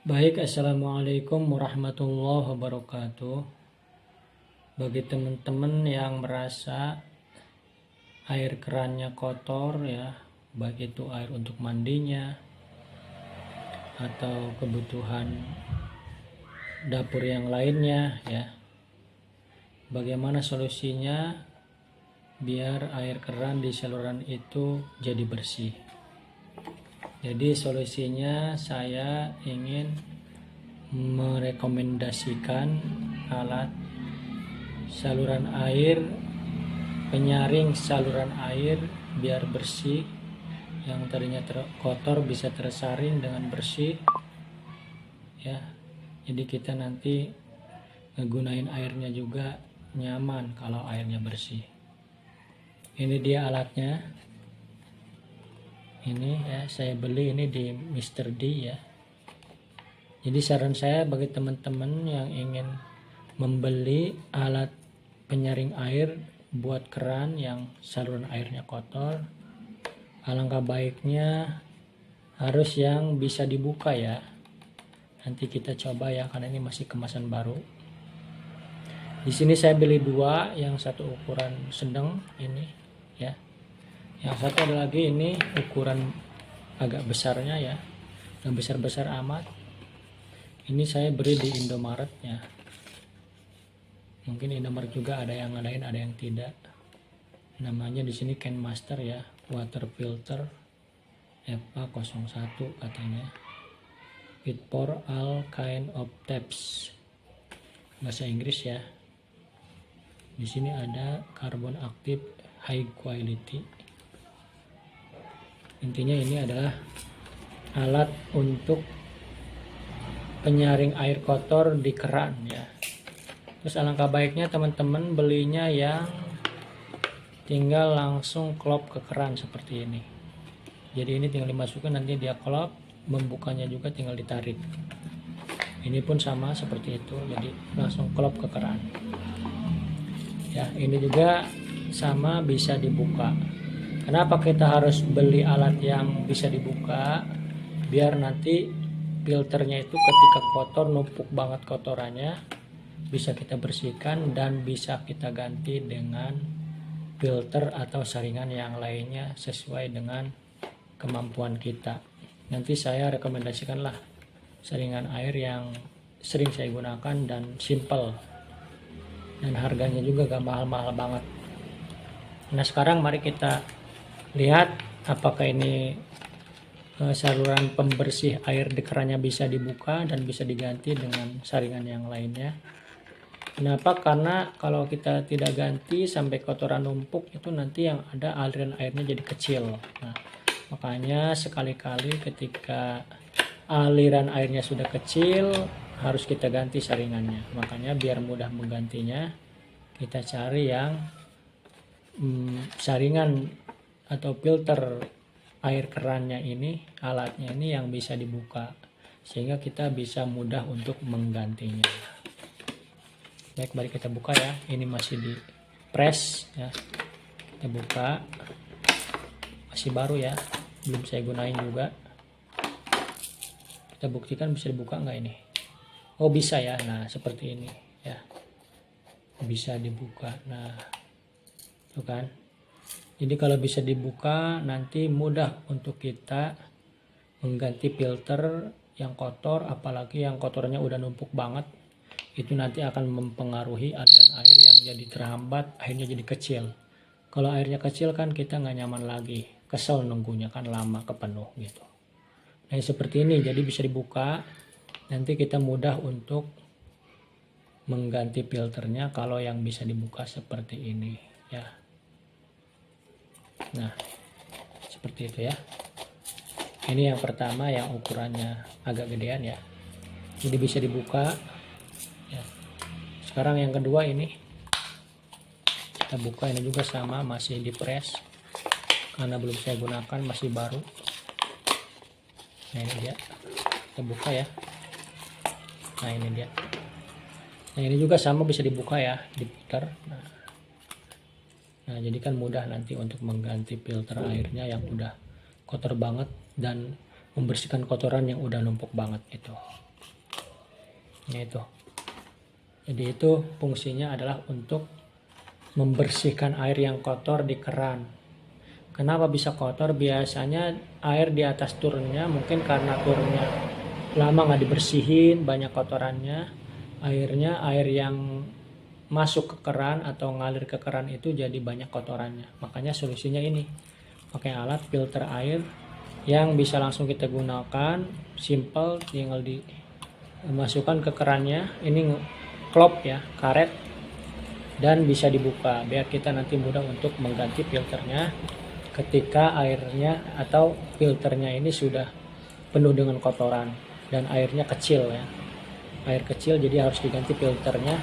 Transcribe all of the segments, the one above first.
Baik, assalamualaikum warahmatullahi wabarakatuh. Bagi teman-teman yang merasa air kerannya kotor ya, baik itu air untuk mandinya atau kebutuhan dapur yang lainnya ya. Bagaimana solusinya biar air keran di saluran itu jadi bersih? Jadi solusinya saya ingin merekomendasikan alat saluran air, penyaring saluran air biar bersih, yang tadinya kotor bisa tersaring dengan bersih ya. Jadi kita nanti ngegunain airnya juga nyaman kalau airnya bersih. Ini dia alatnya. Ini ya, saya beli ini di Mr. D ya. Jadi saran saya bagi teman-teman yang ingin membeli alat penyaring air buat keran yang saluran airnya kotor, alangkah baiknya harus yang bisa dibuka ya. Nanti kita coba ya, karena ini masih kemasan baru. Di sini saya beli dua, yang satu ukuran sedang ini ya. Yang satu ada lagi ini ukuran agak besarnya ya, yang besar-besar amat. Ini saya beli di Indomaret ya. Mungkin Indomaret juga ada yang lain, ada yang tidak. Namanya di sini Can Master ya, water filter FA01 katanya. Fit for all kind of taps. Bahasa Inggris ya. Di sini ada karbon aktif high quality. Intinya ini adalah alat untuk penyaring air kotor di keran ya. Terus alangkah baiknya teman-teman belinya yang tinggal langsung klop ke keran seperti ini. Jadi ini tinggal dimasukkan, nanti dia klop, membukanya juga tinggal ditarik. Ini pun sama seperti itu, jadi langsung klop ke keran. Ya, ini juga sama bisa dibuka. Kenapa kita harus beli alat yang bisa dibuka? Biar nanti filternya itu ketika kotor, numpuk banget kotorannya, bisa kita bersihkan dan bisa kita ganti dengan filter atau saringan yang lainnya sesuai dengan kemampuan kita. Nanti saya rekomendasikanlah saringan air yang sering saya gunakan dan simple, dan harganya juga gak mahal-mahal banget. Nah sekarang mari kita lihat apakah ini saluran pembersih air di kerannya bisa dibuka dan bisa diganti dengan saringan yang lainnya. Kenapa? Karena kalau kita tidak ganti sampai kotoran numpuk, itu nanti yang ada aliran airnya jadi kecil. Nah, makanya sekali-kali ketika aliran airnya sudah kecil harus kita ganti saringannya. Makanya biar mudah menggantinya, kita cari yang saringan atau filter air kerannya ini, alatnya ini yang bisa dibuka, sehingga kita bisa mudah untuk menggantinya. Baik, mari kita buka ya. Ini masih di press ya. Kita buka, masih baru ya, belum saya gunain juga. Kita buktikan bisa dibuka nggak ini. Oh bisa ya. Nah seperti ini ya, bisa dibuka. Nah tuh kan. Jadi kalau bisa dibuka, nanti mudah untuk kita mengganti filter yang kotor, apalagi yang kotornya udah numpuk banget. Itu nanti akan mempengaruhi aliran air yang jadi terhambat, airnya jadi kecil. Kalau airnya kecil kan kita nggak nyaman lagi, kesel nunggunya kan lama kepenuh gitu. Nah seperti ini, jadi bisa dibuka. Nanti kita mudah untuk mengganti filternya kalau yang bisa dibuka seperti ini ya. Nah seperti itu ya. Ini yang pertama yang ukurannya agak gedean ya, jadi bisa dibuka ya. Sekarang yang kedua ini kita buka, ini juga sama, masih di press karena belum saya gunakan, masih baru. Nah ini dia, kita buka ya. Nah ini dia. Nah ini juga sama bisa dibuka ya, diputar. Nah jadi kan mudah nanti untuk mengganti filter airnya yang udah kotor banget dan membersihkan kotoran yang udah numpuk banget itu. Nah itu. Jadi itu fungsinya adalah untuk membersihkan air yang kotor di keran. Kenapa bisa kotor? Biasanya air di atas turunnya mungkin karena turunnya lama nggak dibersihin, banyak kotorannya. Airnya air yang masuk ke keran atau ngalir ke keran itu jadi banyak kotorannya. Makanya solusinya ini, pakai alat filter air yang bisa langsung kita gunakan, simple, tinggal dimasukkan ke kerannya. Ini klop ya, karet, dan bisa dibuka biar kita nanti mudah untuk mengganti filternya ketika airnya atau filternya ini sudah penuh dengan kotoran dan airnya kecil ya, air kecil, jadi harus diganti filternya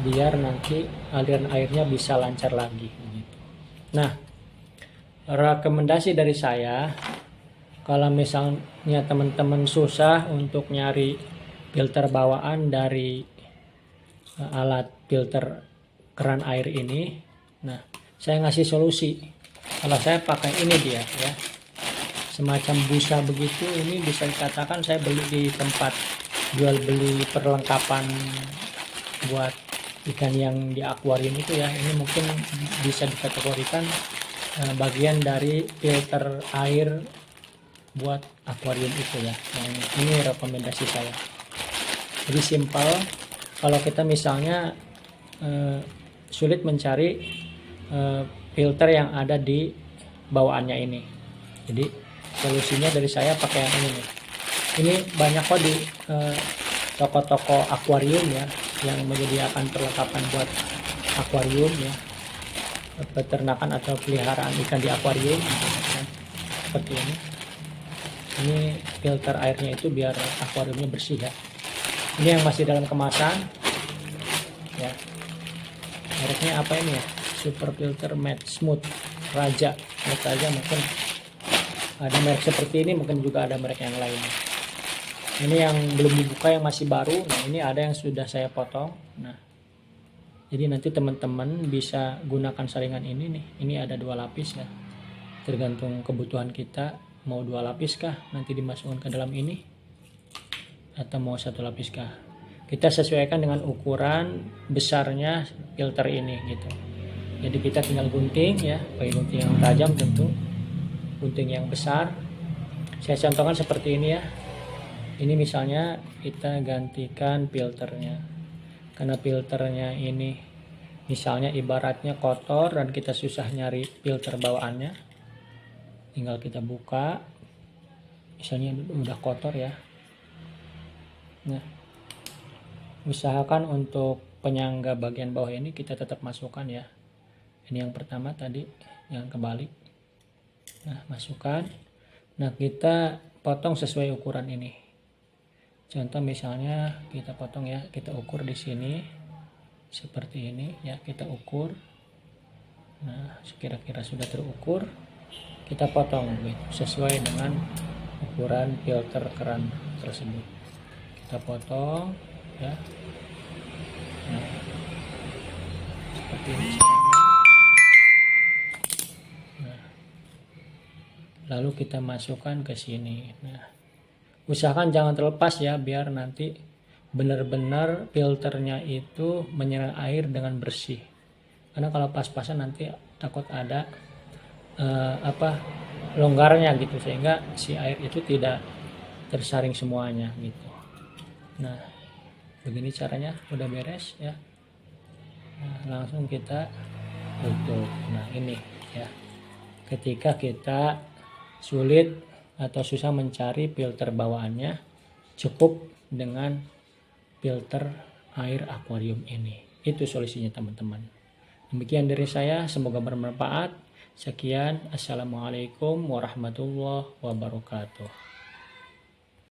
biar nanti aliran airnya bisa lancar lagi. Nah, rekomendasi dari saya, kalau misalnya teman-teman susah untuk nyari filter bawaan dari alat filter keran air ini, nah saya ngasih solusi. Kalau saya pakai ini dia ya, semacam busa begitu. Ini bisa dikatakan saya beli di tempat jual beli perlengkapan buat ikan yang di akuarium itu ya. Ini mungkin bisa dikategorikan bagian dari filter air buat akuarium itu ya. Nah, ini rekomendasi saya. Jadi simpel. Kalau kita misalnya sulit mencari filter yang ada di bawaannya ini, jadi solusinya dari saya pakai yang ini nih. Ini banyak kok di toko-toko akuarium ya, yang menyediakan perlengkapan buat akuarium ya, peternakan atau peliharaan ikan di akuarium ya. Seperti ini filter airnya itu biar akuariumnya bersih ya. Ini yang masih dalam kemasan ya, mereknya apa ini ya, Super Filter Matte Smooth Raja. Mungkin ada merek seperti ini, mungkin juga ada merek yang lain. Ini yang belum dibuka, yang masih baru. Nah, ini ada yang sudah saya potong. Nah, jadi nanti teman-teman bisa gunakan saringan ini nih. Ini ada 2 lapis ya, tergantung kebutuhan kita, mau 2 lapis kah nanti dimasukkan ke dalam ini, atau mau 1 lapis kah. Kita sesuaikan dengan ukuran besarnya filter ini gitu. Jadi kita tinggal gunting ya, pakai gunting yang tajam tentu, gunting yang besar. Saya contohkan seperti ini ya. Ini misalnya kita gantikan filternya, karena filternya ini misalnya ibaratnya kotor dan kita susah nyari filter bawaannya. Tinggal kita buka, misalnya udah kotor ya. Nah, usahakan untuk penyangga bagian bawah ini kita tetap masukkan ya. Ini yang pertama tadi, yang kebalik. Nah, masukkan. Nah, kita potong sesuai ukuran ini. Contoh misalnya kita potong ya, kita ukur di sini seperti ini ya, kita ukur. Nah, sekira-kira sudah terukur, kita potong gitu, sesuai dengan ukuran filter keran tersebut. Kita potong ya. Nah, seperti ini. Lalu kita masukkan ke sini. Nah, usahakan jangan terlepas ya, biar nanti benar-benar filternya itu menyerap air dengan bersih. Karena kalau pas-pasan nanti takut ada longgarnya gitu, sehingga si air itu tidak tersaring semuanya gitu. Nah, begini caranya, udah beres ya. Nah, langsung kita tutup. Nah, ini ya, ketika kita sulit atau susah mencari filter bawaannya, cukup dengan filter air akuarium ini. Itu solusinya teman-teman. Demikian dari saya, semoga bermanfaat. Sekian, assalamualaikum warahmatullahi wabarakatuh.